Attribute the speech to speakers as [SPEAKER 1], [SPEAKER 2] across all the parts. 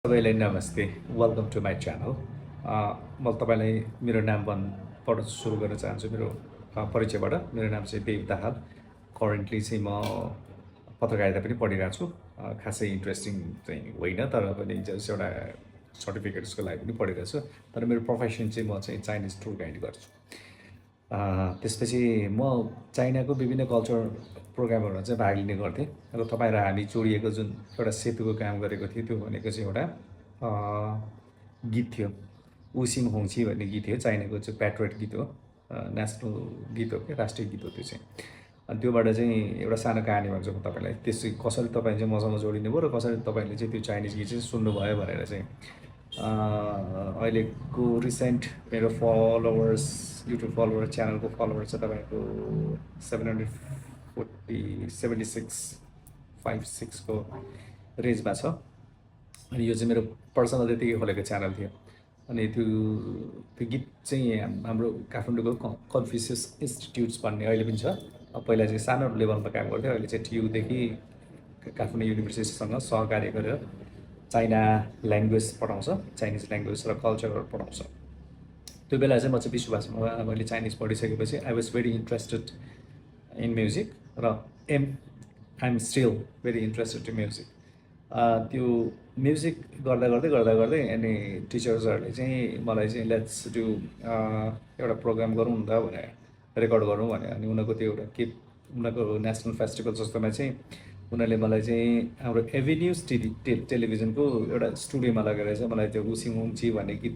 [SPEAKER 1] सबैलाई नमस्ते welcome to my channel म तपाईँलाई मेरो नामबाट सुरु गर्न चाहन्छु मेरो परिचयबाट। मेरो नाम चाहिँ देव दाहाल। करेन्टली चाहिँ म पत्रकारिता पनि पढिरहेको छु। खासै इन्ट्रेस्टिङ चाहिँ होइन, तर पनि जस एउटा सर्टिफिकेट्सको लागि पनि पढिरहेको छु। तर मेरो प्रोफेसन चाहिँ म चाहिँ चाइनिज टुर गाइड गर्छु। त्यसपछि म चाइनाको विभिन्न कल्चर प्रोग्रामहरूमा चाहिँ भाग लिने गर्थेँ र तपाईँ र हामी जोडिएको जुन एउटा सेतुको काम गरेको थियो त्यो भनेको चाहिँ एउटा गीत थियो, उसिङ होङची भन्ने गीत थियो। चाइनाको चाहिँ प्याट्रियट गीत हो, नेसनल गीत हो क्या, राष्ट्रिय गीत हो त्यो चाहिँ। अनि त्योबाट चाहिँ एउटा सानो कहानी भन्छु म तपाईँलाई। त्यसै कसरी तपाईँ चाहिँ मसँग जोडिनु भयो र कसरी तपाईँले चाहिँ त्यो चाइनिज गीत चाहिँ सुन्नुभयो भनेर चाहिँ। अहिलेको रिसेन्ट मेरो फलोवर्स, युट्युब फलोवर्स, च्यानलको फलोवर्स चाहिँ तपाईँको 776 को रेन्जमा छ। अनि यो चाहिँ मेरो पर्सनल त्यतिकै खोलेको च्यानल थियो। अनि त्यो गीत चाहिँ हाम्रो काठमाडौँको कन्फ्युसियस इन्स्टिट्युट्स भन्ने अहिले पनि छ। पहिला चाहिँ सानो लेभलमा काम गर्थ्यो, अहिले चाहिँ TUदेखि काठमाडौँ युनिभर्सिटीसँग सहकार्य गरेर चाइना ल्याङ्ग्वेज पढाउँछ, चाइनिज ल्याङ्ग्वेज र कल्चरहरू पढाउँछ। त्यो बेला चाहिँ म चाहिँ विश्वभाषामा मैले चाइनिज पढिसकेपछि I was very interested in music र I'm still very interested in music. त्यो म्युजिक गर्दा गर्दै अनि टिचर्सहरूले चाहिँ मलाई चाहिँ लेट्स डु एउटा प्रोग्राम गरौँ न त भनेर, रेकर्ड गरौँ भने। अनि उनीहरूको त्यो एउटा के उनीहरूको नेसनल फेस्टिभल जस्तोमा चाहिँ उनीहरूले मलाई चाहिँ हाम्रो एभिन्युज टेलिभिजनको एउटा स्टुडियोमा लगेर चाहिँ मलाई त्यो उसिङ होङची भन्ने गीत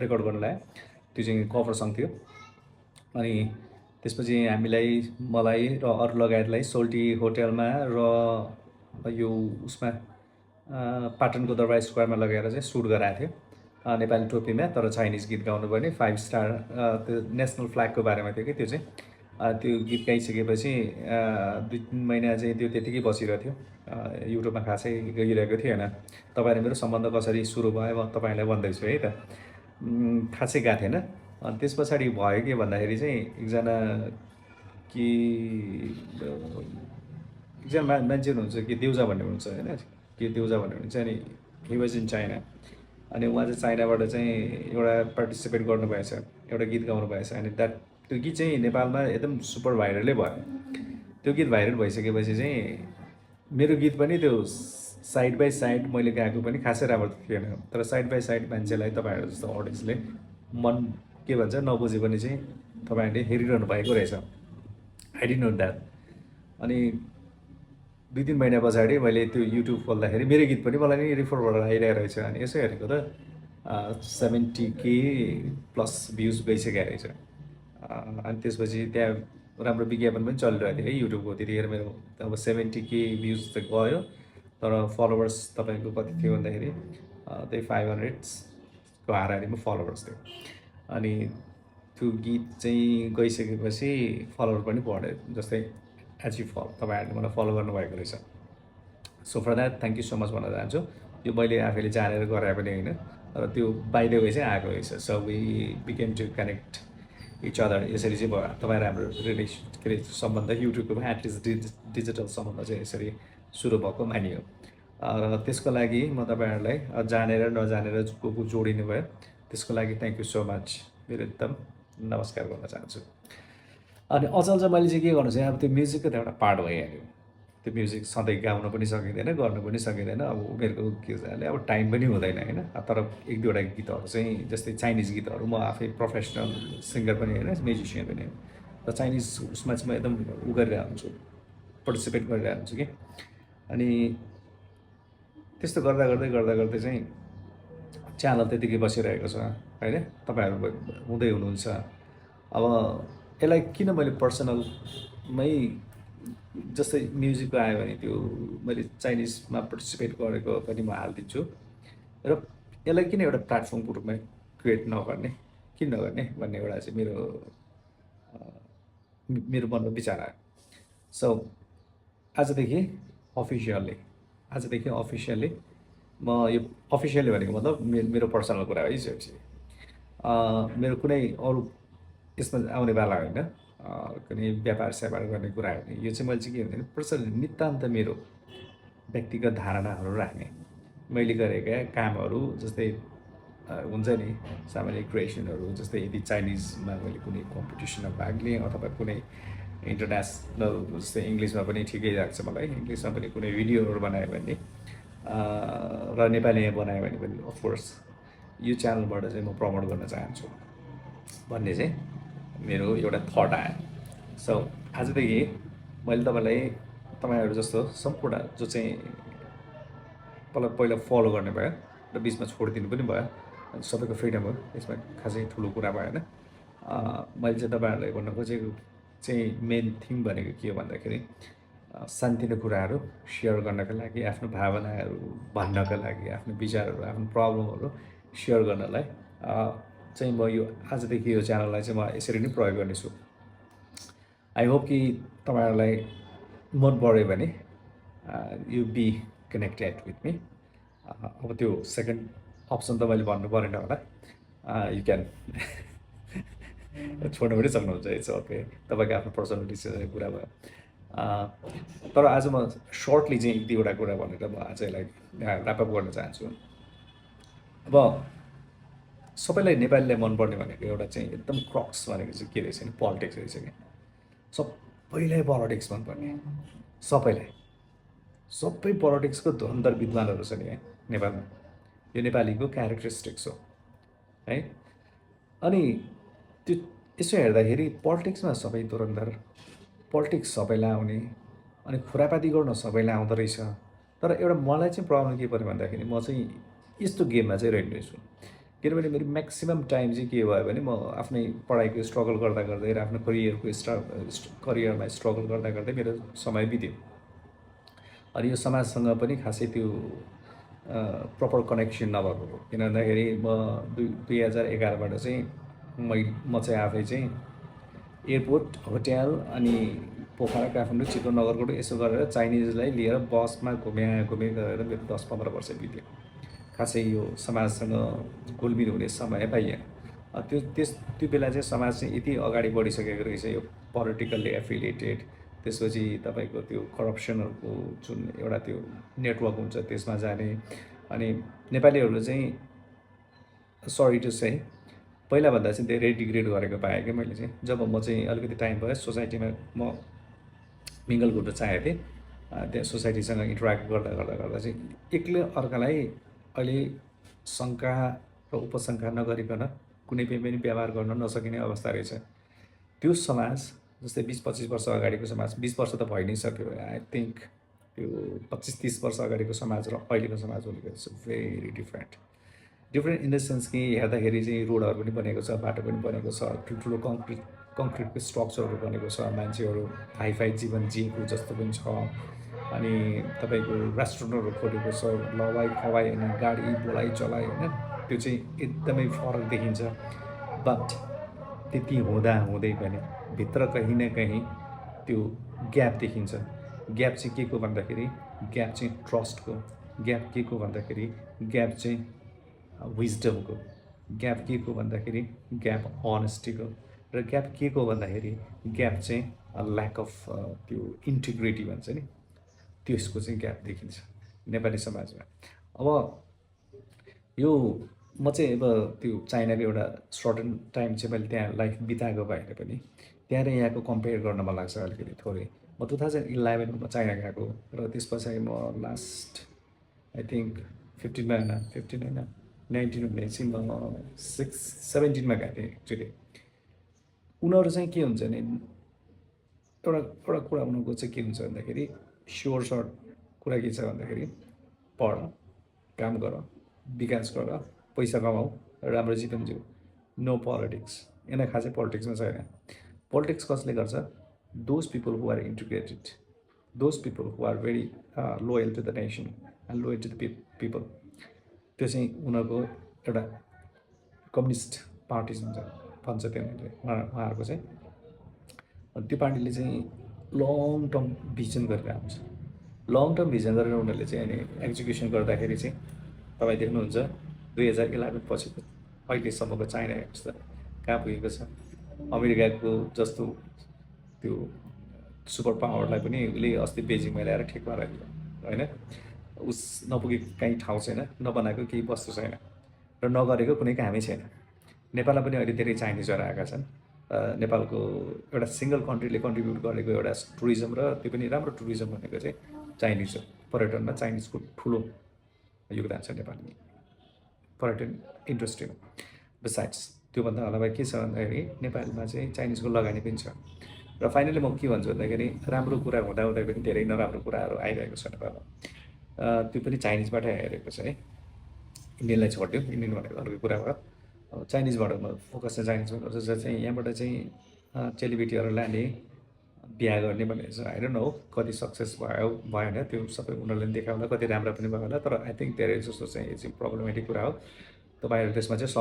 [SPEAKER 1] रेकर्ड गर्नु लगायो। त्यो चाहिँ कभर सङ थियो। अनि त्यसपछि मलाई र अरू लगायतलाई सोल्टी होटेलमा र यो उसमा पाटनको दरबार स्क्वायरमा लगेर चाहिँ सुट गराएको थियो नेपाली टोपीमा। तर चाइनिज गीत गाउनु पर्ने 5 स्टार त्यो नेसनल फ्ल्यागको बारेमा थियो कि त्यो चाहिँ। त्यो गीत गाइसकेपछि 2-3 महिना चाहिँ त्यो त्यतिकै बसिरहेको थियो, युट्युबमा खासै गइरहेको थिएन। तपाईँहरू मेरो सम्बन्ध कसरी सुरु भयो म तपाईँलाई भन्दैछु है त। खासै गएको थिएन। अनि त्यस पछाडि भयो के भन्दाखेरि चाहिँ एकजना मान्छे हुनुहुन्छ कि देउजा भन्ने हुनुहुन्छ होइन, के देउजा भन्ने हुनुहुन्छ। अनि हि वाज इन चाइना। अनि उहाँ चाहिँ चाइनाबाट चाहिँ एउटा पार्टिसिपेट गर्नुभएछ, एउटा गीत गाउनु भएछ। अनि त्यो गीत चाहिँ नेपालमा एकदम सुपर भाइरलै भयो। त्यो गीत भाइरल भइसकेपछि चाहिँ मेरो गीत पनि त्यो साइड बाई साइड मैले गाएको पनि खासै राम्रो थिएन। तर साइड बाई साइड मान्छेलाई, तपाईँहरू जस्तो अडियन्सले मन के भन्छ नबुझे पनि चाहिँ तपाईँहरूले हेरिरहनु भएको रहेछ। I didn't know that. अनि 2-3 महिना पछाडि मैले त्यो युट्युब खोल्दाखेरि मेरो गीत पनि मलाई नै रिफरबाट आइरहेको रहेछ। अनि यसो हेरेको त 70K प्लस भ्युज गइसकेको रहेछ। अनि त्यसपछि त्यहाँ राम्रो विज्ञापन पनि चलिरहेको थियो है युट्युबको। त्यतिखेर मेरो अब 70K भ्युज त गयो, तर फलोवर्स तपाईँको कति थियो भन्दाखेरि त्यही 500को हाराहारीमा फलोवर्स थियो। अनि त्यो गीत चाहिँ गइसकेपछि फलोवर पनि बढ्यो। जस्तै एज यु फलो, तपाईँहरूले मलाई फलो गर्नुभएको रहेछ। So for that thank you so much भन्न चाहन्छु। यो मैले आफैले जानेर गराए पनि होइन, तर त्यो बाइ द वे चाहिँ आएको रहेछ। So we became to connect each other. यसरी चाहिँ भयो तपाईँ हाम्रो के अरे सम्बन्ध युट्युबको एटलिस्ट डिजिटल सम्बन्ध चाहिँ यसरी सुरु भएको मानियो। र त्यसको लागि म तपाईँहरूलाई जानेर नजानेर को जोडिनु भयो त्यसको लागि थ्याङ्क यू सो मच। मेरो एकदम नमस्कार गर्न चाहन्छु। अनि अचल चाहिँ मैले चाहिँ के गर्नु चाहिँ अब त्यो म्युजिकको त एउटा पार्ट भइहाल्यो। त्यो म्युजिक सधैँ गाउन पनि सकिँदैन, गर्नु पनि सकिँदैन। अब उमेरको के छ अब टाइम पनि हुँदैन होइन। तर 1-2वटा गीतहरू चाहिँ जस्तै चाइनिज गीतहरू, म आफै प्रोफेसनल सिङ्गर पनि होइन, म्युजिसियन पनि होइन। र चाइनिज उसमा चाहिँ म एकदम गरिरहेको हुन्छु, पार्टिसिपेट गरिरहेको हुन्छु कि। अनि त्यस्तो गर्दा गर्दै चाहिँ च्यानल त्यतिकै बसिरहेको छ होइन। तपाईँहरू हुँदै हुनुहुन्छ। अब यसलाई किन मैले पर्सनलमै जस्तै म्युजिकको आयो भने त्यो मैले चाइनिजमा पार्टिसिपेट गरेको पनि म हालिदिन्छु। र यसलाई किन एउटा प्लेटफर्मको रूपमा क्रिएट नगर्ने, किन नगर्ने भन्ने एउटा चाहिँ मेरो मनमा विचार आयो। सो आजदेखि अफिसियल्ली म यो अफिसियल्ली भनेको मतलब मेरो पर्सनल कुरा है। मेरो कुनै अरू यसमा आउने बेला होइन, कुनै व्यापार स्यापार गर्ने कुरा होइन। यो चाहिँ मैले चाहिँ के भने पर्सनल नितान्त मेरो व्यक्तिगत धारणाहरू राख्ने, मैले गरेका कामहरू जस्तै हुन्छ नि सामान्य क्रिएसनहरू जस्तै यदि चाइनिजमा मैले कुनै कम्पिटिसनमा भाग लिएँ अथवा कुनै इन्टरनेसनल जस्तै इङ्ग्लिसमा पनि ठिकै लाग्छ मलाई इङ्ग्लिसमा पनि कुनै भिडियोहरू बनायो भने र नेपालीमा बनायो भने पनि अफकोर्स यो च्यानलबाट चाहिँ म प्रमोट गर्न चाहन्छु भन्ने चाहिँ मेरो एउटा थट आयो सो आजदेखि मैले तपाईँहरू जस्तो सम्पूर्ण जो चाहिँ पहिला फलो गर्ने भयो र बिचमा छोडिदिनु पनि भयो सबैको फ्रिडम हो यसमा खासै ठुलो कुरा भएन मैले चाहिँ तपाईँहरूलाई भन्न खोजेको चाहिँ मेन थिङ भनेको के हो भन्दाखेरि शान्तिको कुराहरू सेयर गर्नका लागि आफ्नो भावनाहरू भन्नका लागि आफ्नो विचारहरू आफ्नो प्रब्लमहरू सेयर गर्नलाई चाहिँ म यो आजदेखि यो च्यानललाई चाहिँ म यसरी नै प्रयोग गर्नेछु आई होप कि तपाईँहरूलाई मन पऱ्यो भने you be connected with me अब त्यो सेकेन्ड अप्सन त मैले भन्नु परेन होला यु क्यान छोड्नु पनि सक्नुहुन्छ इट्स ओके तपाईँको आफ्नो पर्सनलिटी कुरा भयो तर आज म सर्टली चाहिँ एक दुईवटा कुरा भनेर म आज यसलाई ऱ्यापअप गर्न चाहन्छु अब सबैलाई नेपालीलाई मनपर्ने भनेको एउटा चाहिँ एकदम क्रक्स भनेको चाहिँ के रहेछ नि पोलिटिक्स रहेछ कि सबैलाई पोलिटिक्स मनपर्ने सबैलाई सबै पोलिटिक्सको धुरन्धर विद्वानहरू छ नि है नेपालमा यो नेपालीको क्यारेक्टरिस्टिक्स हो है अनि त्यो यसो हेर्दाखेरि पोलिटिक्समा सबै धुरन्धर पोलिटिक्स सबैलाई आउने अनि खुरापाती गर्न सबैलाई आउँदो रहेछ तर एउटा मलाई चाहिँ प्रब्लम के पऱ्यो भन्दाखेरि म चाहिँ यस्तो गेममा चाहिँ रहेछु किनभने मेरो म्याक्सिमम् टाइम चाहिँ के भयो भने म आफ्नै पढाइको स्ट्रगल गर्दा गर्दै र आफ्नो करियरमा स्ट्रगल गर्दा गर्दै मेरो समय बित्यो अनि यो समाजसँग पनि खासै त्यो प्रपर कनेक्सन नभएको हो किन भन्दाखेरि म 2011बाट चाहिँ म चाहिँ आफै चाहिँ एयरपोर्ट होटेल अनि पोखरा काठमाडौँ चितवन नगरकोट यसो गरेर चाइनिजलाई लिएर बसमा घुमे गरेर मेरो 10-15 वर्ष बित्यो खासै यो समाजसँग घुलमिल हुने समय पाइएन त्यो बेला चाहिँ समाज चाहिँ यति अगाडि बढिसकेको रहेछ यो पोलिटिकल्ली एफिलिएटेड त्यसपछि तपाईँको त्यो करप्सनहरूको जुन एउटा त्यो नेटवर्क हुन्छ त्यसमा जाने अनि नेपालीहरू चाहिँ सरी टु से पहिलाभन्दा चाहिँ धेरै डिग्रेड गरेको पाएँ क्या मैले चाहिँ जब म चाहिँ अलिकति टाइम भयो सोसाइटीमा म मिङ्गल गर्न चाहेको थिएँ त्यहाँ सोसाइटीसँग इन्टरेक्ट गर्दा चाहिँ एक्लै अर्कालाई अहिले शङ्का र उपशङ्का नगरिकन कुनै पनि व्यवहार गर्न नसकिने अवस्था रहेछ त्यो समाज जस्तै 20-25 वर्ष अगाडिको समाज 20 वर्ष त भइ नै सक्यो आई थिङ्क त्यो 25-30 वर्ष अगाडिको समाज र अहिलेको समाज भनेको it's very different in the sense कि हेर्दाखेरि चाहिँ रोडहरू पनि बनेको छ बाटो पनि बनेको छ ठुल्ठुलो कङ्क्रिटको स्ट्रक्चरहरू बनेको छ मान्छेहरू हाइफाई जीवन जिएको जस्तो पनि छ अनि तपाईँको रेस्टुरेन्टहरू खोलेको छ लवाई खवाई होइन गाडी बोलाइ चलाइ होइन त्यो चाहिँ एकदमै फरक देखिन्छ बट त्यति हुँदै पनि भित्र कहीँ न कहीँ त्यो ग्याप देखिन्छ ग्याप चाहिँ के को भन्दाखेरि ग्याप चाहिँ ट्रस्टको ग्याप के को भन्दाखेरि ग्याप चाहिँ विजडमको ग्याप के को भन्दाखेरि ग्याप अनेस्टीको र ग्याप के को भन्दाखेरि ग्याप चाहिँ ल्याक अफ त्यो इन्टिग्रिटी भन्छ नि त्यसको चाहिँ ग्याप देखिन्छ नेपाली समाजमा अब यो म चाहिँ अब त्यो चाइनाको एउटा सर्टन टाइम चाहिँ मैले त्यहाँ लाइफ बिताएको भएर पनि त्यहाँ र यहाँको कम्पेयर गर्न मन लाग्छ अलिकति थोरै म 2011मा चाइना गएको र त्यस पछाडि म लास्ट आई थिङ्क 15 होइन 19 हुने चाहिँ म 17मा गएको थिएँ एक्चुली उनीहरू चाहिँ के हुन्छ भने एउटा कुरा उनीहरूको चाहिँ के हुन्छ भन्दाखेरि स्योर सर्ट कुरा के छ भन्दाखेरि पढ काम गर विकास गर पैसा कमाऊ राम्रो जीवन जिउ नो पोलिटिक्स यसलाई खासै पोलिटिक्समा छैन पोलिटिक्स कसले गर्छ those people who are integrated those people who are very loyal to the nation and loyal to the people त्यो चाहिँ उनीहरूको एउटा कम्युनिस्ट पार्टी भन्छ त्यहाँनिर उहाँहरूको चाहिँ त्यो पार्टीले चाहिँ लङ टर्म भिजन गरेर आउँछ लङ टर्म भिजन गरेर उनीहरूले चाहिँ अनि एक्जिक्युसन गर्दाखेरि चाहिँ तपाईँ देख्नुहुन्छ 2011 पछिको अहिलेसम्मको चाइना हेर्नुहोस् त कहाँ पुगेको छ अमेरिकाको जस्तो त्यो सुपर पावरलाई पनि उसले अस्ति बेजिङमा ल्याएर ठेक पारेको होइन उस नपुगेको कहीँ ठाउँ छैन, नबनाएको केही वस्तु छैन र नगरेको कुनै कामै छैन। नेपालमा पनि अहिले धेरै चाइनिजहरू आएका छन्। नेपालको एउटा सिङ्गल कन्ट्रीले कन्ट्रिब्युट गरेको एउटा टुरिज्म र त्यो पनि राम्रो टुरिज्म भनेको चाहिँ चाइनिज हो। पर्यटनमा चाइनिजको ठुलो योगदान छ नेपालमा। पर्यटन इन्डस्ट्रीमा। बिसाइड्स त्योभन्दा अलावा के छ भन्दाखेरि नेपालमा चाहिँ चाइनिजको लगानी पनि छ। र फाइनली म के भन्छु भन्दाखेरि राम्रो कुरा हुँदाहुँदै पनि धेरै नराम्रो कुराहरू आइरहेको छ नेपालमा। त्यो पनि चाइनिजबाटै आइरहेको छ है। इन्डियनलाई छोडिदिउँ, इन्डियन भनेको अर्को कुरा भयो। चाइनिजबाट म फोकस चाहिँ चाइनिजमा गर्छु, जहाँ चाहिँ यहाँबाट चाहिँ चेलीबेटीहरू लाने, बिहा गर्ने भनेर चाहिँ आई डोन्ट नो कति सक्सेस भयो भएन, त्यो सबै उनीहरूले पनि देखायो होला, कति राम्रो पनि भयो होला। तर आई थिङ्क धेरै जस्तो चाहिँ यो चाहिँ प्रब्लमेटिक कुरा हो। तपाईँहरू त्यसमा चाहिँ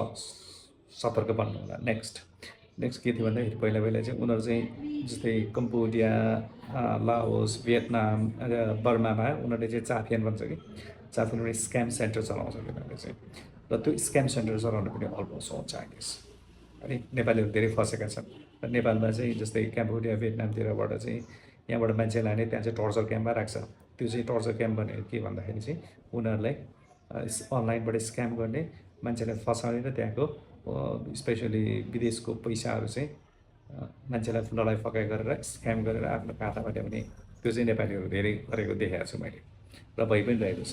[SPEAKER 1] सतर्क बन्नु होला। नेक्स्ट के थियो भन्दाखेरि पहिला चाहिँ उनीहरू चाहिँ जस्तै कम्बोडिया, लाओस, भियतनाम र बर्मामा उनीहरूले चाहिँ चाफियन भन्छ कि, चाफियन पनि स्क्याम सेन्टर चलाउँछ उनीहरूले चाहिँ। र त्यो स्क्याम सेन्टर चलाउनु पनि अलमोस्ट हो चाइनिज है। नेपालीहरू धेरै फसेका छन्। र नेपालमा चाहिँ जस्तै कम्बोडिया, भियतनामतिरबाट चाहिँ यहाँबाट मान्छे लाने, त्यहाँ चाहिँ टर्चर क्याम्पमा राख्छ। त्यो चाहिँ टर्चर क्याम्प भनेको के भन्दाखेरि चाहिँ उनीहरूलाई अनलाइनबाट स्क्याम गर्ने, मान्छेलाई फसाउने र त्यहाँको स्पेसली विदेशको पैसाहरू चाहिँ मान्छेलाई लडाइ फकाइ गरेर स्क्याम गरेर आफ्नो खातामा ल्याउने, त्यो चाहिँ नेपालीहरू धेरै गरेको देखेको छु मैले र भइ पनि रहेको छ।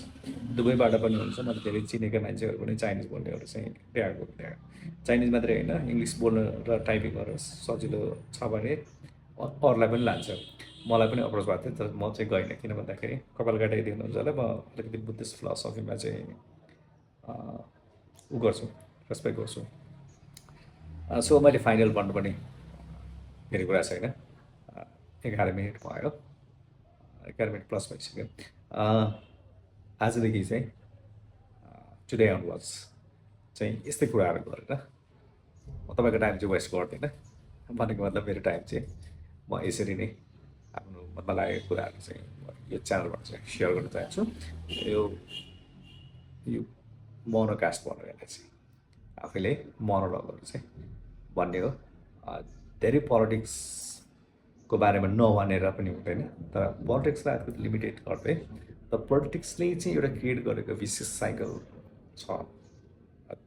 [SPEAKER 1] दुबईबाट पनि हुन्छ, मैले धेरै चिनेका मान्छेहरू पनि चाइनिज बोल्नेहरू चाहिँ देखाएको चाइनिज मात्रै होइन, इङ्ग्लिस बोल्न र टाइपिङ गरेर सजिलो छ भने अरूलाई पनि लान्छ। मलाई पनि अप्रोच भएको थियो, तर म चाहिँ गइनँ। किन भन्दाखेरि कपाल काटाइदिनुहुन्छ होला, म अलिकति बुद्धिस्ट फिलोसफीमा चाहिँ ऊ गर्छु, रेस्पेक्ट गर्छु। सो मैले फाइनल भन्नुपर्ने धेरै कुरा छैन। 11 मिनट भयो, 11 मिनट प्लस भइसक्यो। आजदेखि चाहिँ टुडे अनवर्ड्स चाहिँ यस्तै कुराहरू गरेर म तपाईँको टाइम चाहिँ वेस्ट गर्दिनँ। भनेको मतलब मेरो टाइम चाहिँ म यसरी नै आफ्नो मनमा लागेको कुराहरू चाहिँ यो च्यानलबाट चाहिँ सेयर गर्न चाहन्छु। यो मोनोकास्ट भनेर चाहिँ आफैले मोनोलगहरू चाहिँ भन्ने हो। धेरै पोलिटिक्सको बारेमा नभनेर पनि हुँदैन, तर पोलिटिक्सलाई अलिकति लिमिटेड गर्दै, तर पोलिटिक्सले चाहिँ एउटा क्रिएट गरेको विशेष साइकल छ,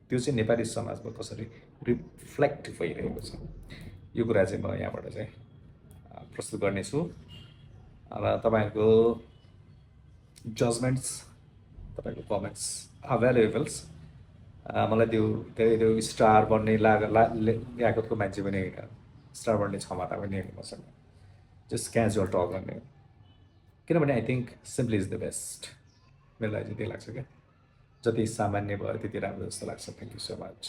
[SPEAKER 1] त्यो चाहिँ नेपाली समाजमा कसरी रिफ्लेक्ट भइरहेको छ, यो कुरा चाहिँ म यहाँबाट चाहिँ प्रस्तुत गर्नेछु। र तपाईँहरूको जजमेन्ट्स, तपाईँको कमेन्ट्स भ्यालुएबल्स। मलाई त्यो स्टार बन्ने ल्याकतको मान्छे पनि होइन, स्टार बन्ने क्षमता पनि होइन मसँग। जस्ट क्याजुअल टक गर्ने, किनभने I think simply is the best. मेरो लागि चाहिँ त्यही लाग्छ क्या, जति सामान्य भयो त्यति राम्रो जस्तो लाग्छ। Thank you so much.